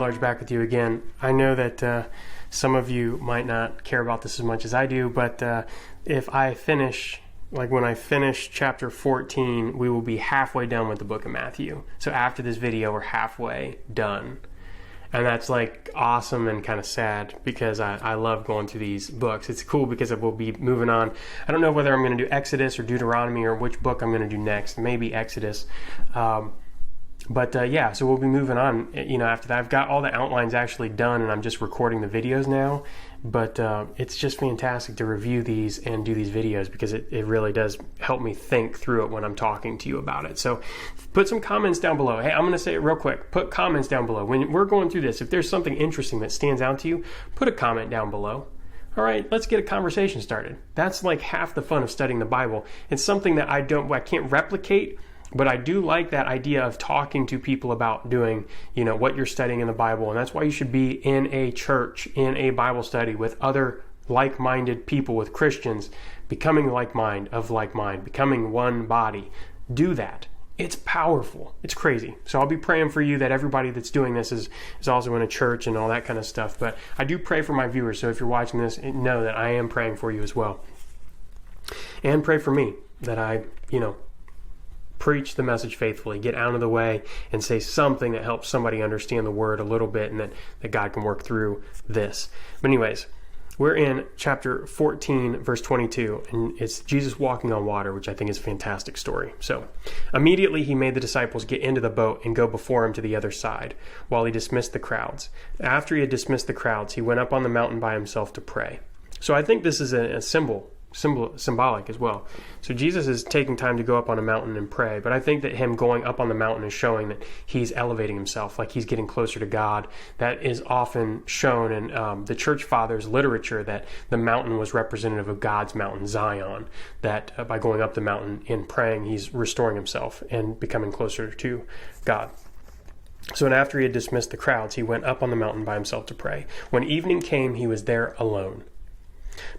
Large back with you again. I know that some of you might not care about this as much as I do, but if I finish, like when I finish chapter 14, we will be halfway done with the book of Matthew. So after this video, we're halfway done. And that's like awesome and kind of sad because I love going through these books. It's cool because we'll be moving on. I don't know whether I'm going to do Exodus or Deuteronomy or which book I'm going to do next. Maybe Exodus. Yeah, so we'll be moving on, after that. I've got all the outlines actually done and I'm just recording the videos now, but it's just fantastic to review these and do these videos because it really does help me think through it when I'm talking to you about it. So put some comments down below. Hey, I'm going to say it real quick. Put comments down below. When we're going through this, if there's something interesting that stands out to you, put a comment down below. All right, let's get a conversation started. That's like half the fun of studying the Bible. It's something that I can't replicate, but I do like that idea of talking to people about doing, what you're studying in the Bible. And that's why you should be in a church, in a Bible study with other like-minded people, with Christians, becoming like mind, becoming one body. Do that. It's powerful. It's crazy. So I'll be praying for you that everybody that's doing this is also in a church and all that kind of stuff. But I do pray for my viewers. So if you're watching this, know that I am praying for you as well. And pray for me that I, preach the message faithfully, get out of the way and say something that helps somebody understand the word a little bit, and that God can work through this. But anyways, we're in chapter 14, verse 22, and it's Jesus walking on water, which I think is a fantastic story. So immediately he made the disciples get into the boat and go before him to the other side while he dismissed the crowds. After he had dismissed the crowds, he went up on the mountain by himself to pray. So I think this is a symbolic as well. So Jesus is taking time to go up on a mountain and pray, but I think that him going up on the mountain is showing that he's elevating himself, like he's getting closer to God. That is often shown in the church fathers' literature, that the mountain was representative of God's mountain, Zion, that by going up the mountain and praying, he's restoring himself and becoming closer to God. So after he had dismissed the crowds, he went up on the mountain by himself to pray. When evening came, he was there alone.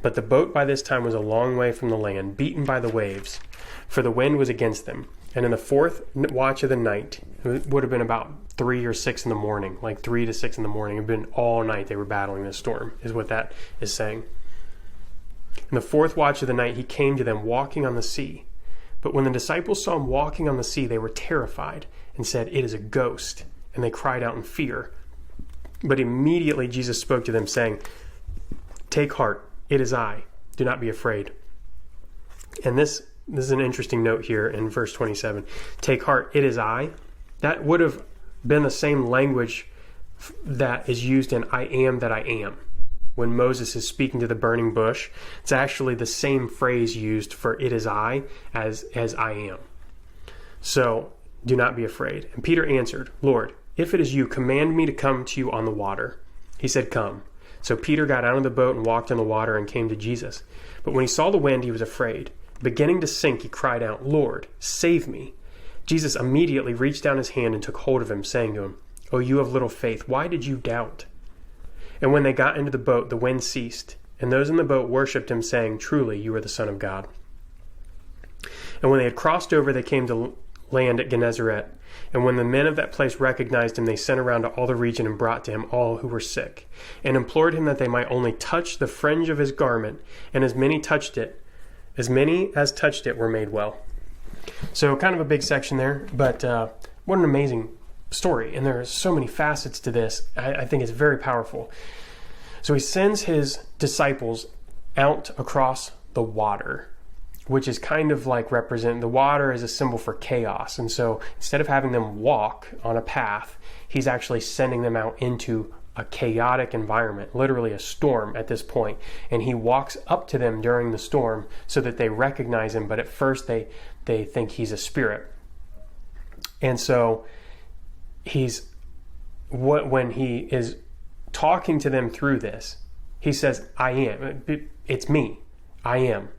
But the boat by this time was a long way from the land, beaten by the waves, for the wind was against them. And in the fourth watch of the night, it would have been about 3 or 6 in the morning, like 3 to 6 in the morning. It had been all night they were battling this storm, is what that is saying. In the fourth watch of the night, he came to them walking on the sea. But when the disciples saw him walking on the sea, they were terrified and said, "It is a ghost." And they cried out in fear. But immediately Jesus spoke to them, saying, "Take heart. It is I. Do not be afraid." And this is an interesting note here in verse 27. Take heart, it is I. That would have been the same language that is used in I am that I am. When Moses is speaking to the burning bush, it's actually the same phrase used for it is I as I am. So do not be afraid. And Peter answered, "Lord, if it is you, command me to come to you on the water." He said, "Come." So Peter got out of the boat and walked on the water and came to Jesus. But when he saw the wind, he was afraid. Beginning to sink, he cried out, "Lord, save me." Jesus immediately reached down his hand and took hold of him, saying to him, "Oh, you of little faith, why did you doubt?" And when they got into the boat, the wind ceased, and those in the boat worshipped him, saying, "Truly, you are the Son of God." And when they had crossed over, they came to land at Gennesaret. And when the men of that place recognized him, they sent around to all the region and brought to him all who were sick, and implored him that they might only touch the fringe of his garment, and as many as touched it were made well. So kind of a big section there, but what an amazing story. And there are so many facets to this. I think it's very powerful. So he sends his disciples out across the water, which is kind of like represent the water as a symbol for chaos. And so instead of having them walk on a path, he's actually sending them out into a chaotic environment, literally a storm at this point. And he walks up to them during the storm so that they recognize him, but at first they think he's a spirit. And so when he is talking to them through this, he says, "I am. It's me. I am."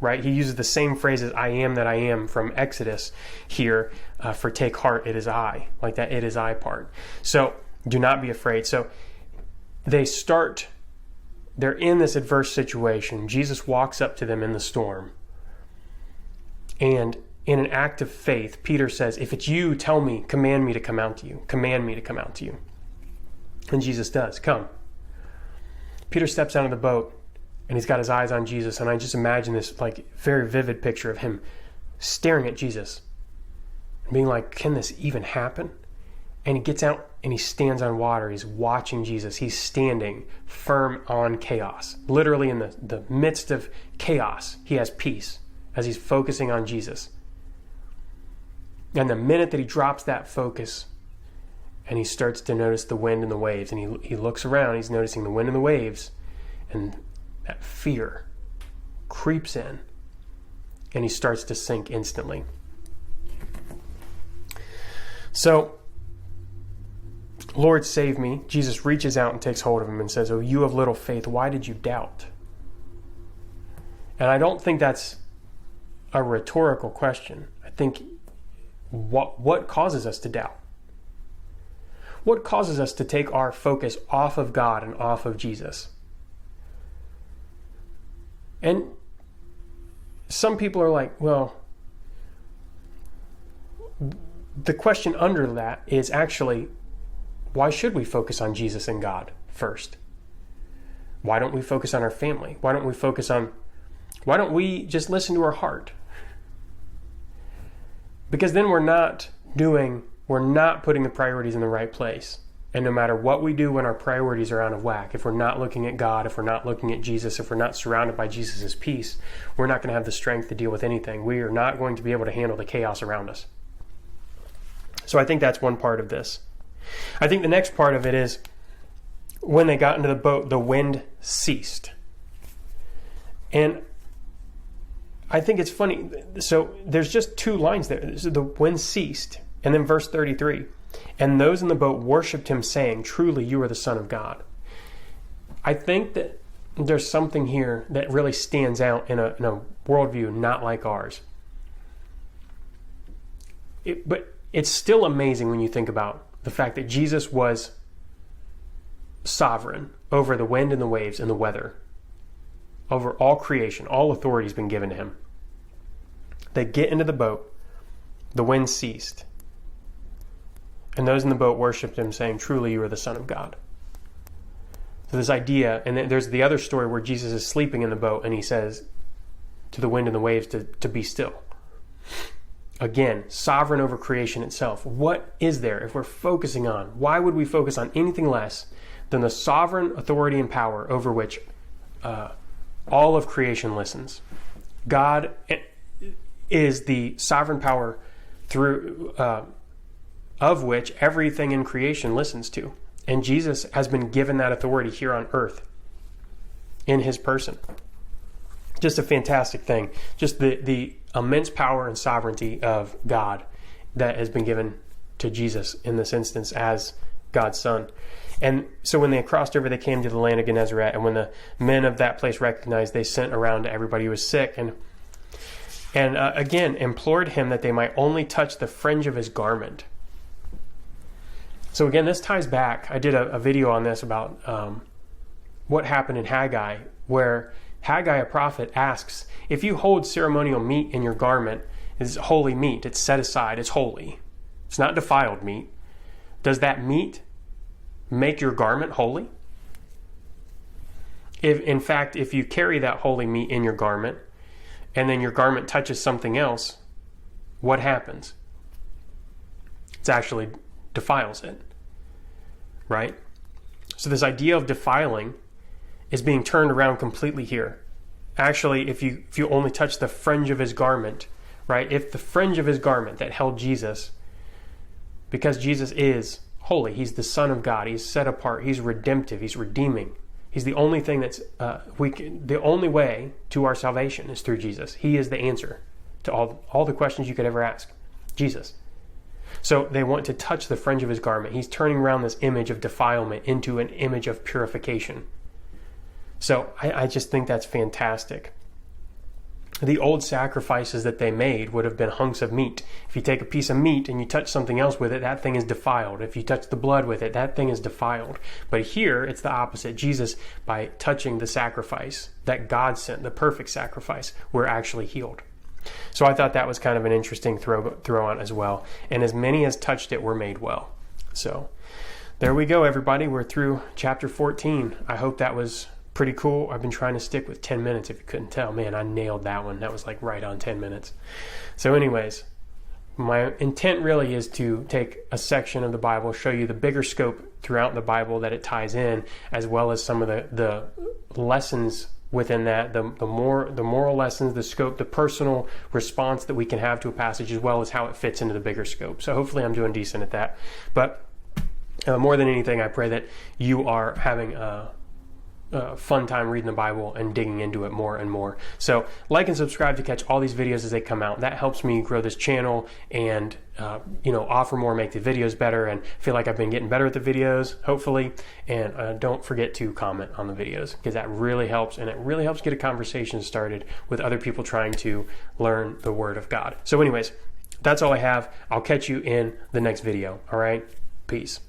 Right? He uses the same phrase as I am that I am from Exodus here for take heart, it is I, like that it is I part. So do not be afraid. So they're in this adverse situation. Jesus walks up to them in the storm. And in an act of faith, Peter says, "If it's you, tell me, command me to come out to you. Command me to come out to you." And Jesus does. Come. Peter steps out of the boat, and he's got his eyes on Jesus, and I just imagine this like very vivid picture of him staring at Jesus and being like, can this even happen? And he gets out and he stands on water. He's watching Jesus. He's standing firm on chaos. Literally in the midst of chaos, he has peace as he's focusing on Jesus. And the minute that he drops that focus and he starts to notice the wind and the waves, and he looks around, he's noticing the wind and the waves, and that fear creeps in, and he starts to sink instantly. So, Lord, save me. Jesus reaches out and takes hold of him and says, oh, you of little faith, why did you doubt? And I don't think that's a rhetorical question. I think what causes us to doubt? What causes us to take our focus off of God and off of Jesus? And some people are like, well, the question under that is actually, why should we focus on Jesus and God first? Why don't we focus on our family? Why don't we just listen to our heart? Because then we're not putting the priorities in the right place. And no matter what we do when our priorities are out of whack, if we're not looking at God, if we're not looking at Jesus, if we're not surrounded by Jesus' peace, we're not going to have the strength to deal with anything. We are not going to be able to handle the chaos around us. So I think that's one part of this. I think the next part of it is when they got into the boat, the wind ceased. And I think it's funny. So there's just two lines there. So the wind ceased. And then verse 33, and those in the boat worshipped him, saying, truly, you are the Son of God. I think that there's something here that really stands out in a worldview not like ours. But it's still amazing when you think about the fact that Jesus was sovereign over the wind and the waves and the weather, over all creation. All authority has been given to him. They get into the boat, the wind ceased, and those in the boat worshipped him, saying, truly, you are the Son of God. So this idea, and then there's the other story where Jesus is sleeping in the boat, and he says to the wind and the waves to be still. Again, sovereign over creation itself. What is there if we're focusing on? Why would we focus on anything less than the sovereign authority and power over which all of creation listens? God is the sovereign power through of which everything in creation listens to. And Jesus has been given that authority here on earth in his person. Just a fantastic thing. Just the immense power and sovereignty of God that has been given to Jesus in this instance as God's Son. And so when they crossed over, they came to the land of Gennesaret. And when the men of that place recognized, they sent around to everybody who was sick and again implored him that they might only touch the fringe of his garment. So again, this ties back. I did a video on this about what happened in Haggai, where Haggai, a prophet, asks, if you hold ceremonial meat in your garment, it's holy meat, it's set aside, it's holy. It's not defiled meat. Does that meat make your garment holy? In fact, if you carry that holy meat in your garment, and then your garment touches something else, what happens? It actually defiles it, right? So this idea of defiling is being turned around completely here. Actually, if you only touch the fringe of his garment, right? If the fringe of his garment that held Jesus, because Jesus is holy, he's the Son of God, he's set apart, he's redemptive, he's redeeming. He's the only thing that's the only way to our salvation is through Jesus. He is the answer to all the questions you could ever ask. Jesus. So they want to touch the fringe of his garment. He's turning around this image of defilement into an image of purification. So I just think that's fantastic. The old sacrifices that they made would have been hunks of meat. If you take a piece of meat and you touch something else with it, that thing is defiled. If you touch the blood with it, that thing is defiled. But here, it's the opposite. Jesus, by touching the sacrifice that God sent, the perfect sacrifice, we're actually healed. So I thought that was kind of an interesting throw on as well. And as many as touched it were made well. So there we go, everybody. We're through chapter 14. I hope that was pretty cool. I've been trying to stick with 10 minutes if you couldn't tell. Man, I nailed that one. That was like right on 10 minutes. So anyways, my intent really is to take a section of the Bible, show you the bigger scope throughout the Bible that it ties in, as well as some of the lessons within that, the moral lessons, the scope, the personal response that we can have to a passage, as well as how it fits into the bigger scope. So hopefully I'm doing decent at that. But more than anything, I pray that you are having a fun time reading the Bible and digging into it more and more. So like and subscribe to catch all these videos as they come out. That helps me grow this channel and offer more, make the videos better, and feel like I've been getting better at the videos, hopefully. And don't forget to comment on the videos, because that really helps, and it really helps get a conversation started with other people trying to learn the Word of God. So anyways, that's all I have. I'll catch you in the next video. All right, peace.